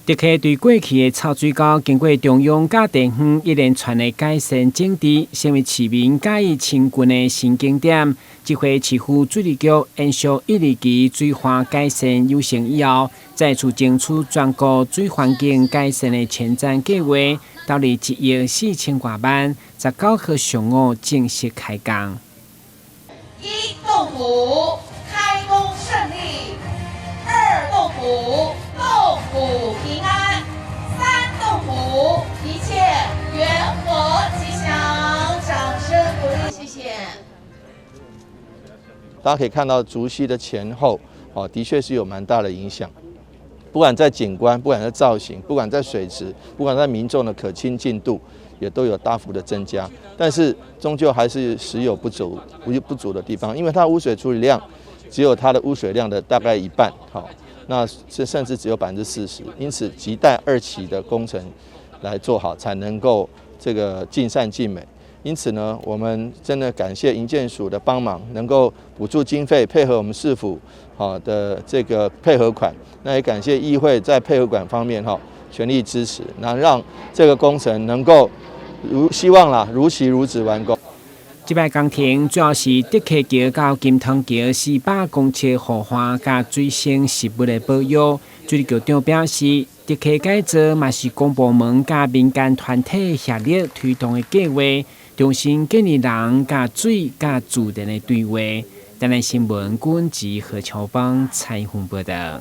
德溪对过去的臭水沟经过中央甲地方一连串的改善整治，成为市民介意亲近的新景点。这回市府水利局延续1年期水环改善有成以后，再次争取全国水环境改善的前瞻计划，到2亿4千多万，19号上午正式开工。1动府开工顺利，2动府动府平安，3动府一切圆和吉祥，掌声鼓励，谢谢。大家可以看到竹溪的前后，的确是有蛮大的影响。不管在景观，不管在造型，不管在水质，不管在民众的可亲近度，也都有大幅的增加。但是终究还是时有不足的地方，因为它的污水处理量只有它的污水量的大概1半，那甚至只有40%，因此亟待2期的工程来做好，才能够这个尽善尽美。因此呢，我们真的感谢营建署的帮忙，能够补助经费，配合我们市府的这个配合款。那也感谢议会在配合款方面全力支持，那让这个工程能够希望如期如职完工。这摆工程主要是德溪桥到金汤桥400公尺护花加水性实物的保养。水利局长表示，德溪改造嘛是公部门加民间团体协力推动的计划，重新建立人加水加自然的对话。台南新闻管及何超邦采访报道。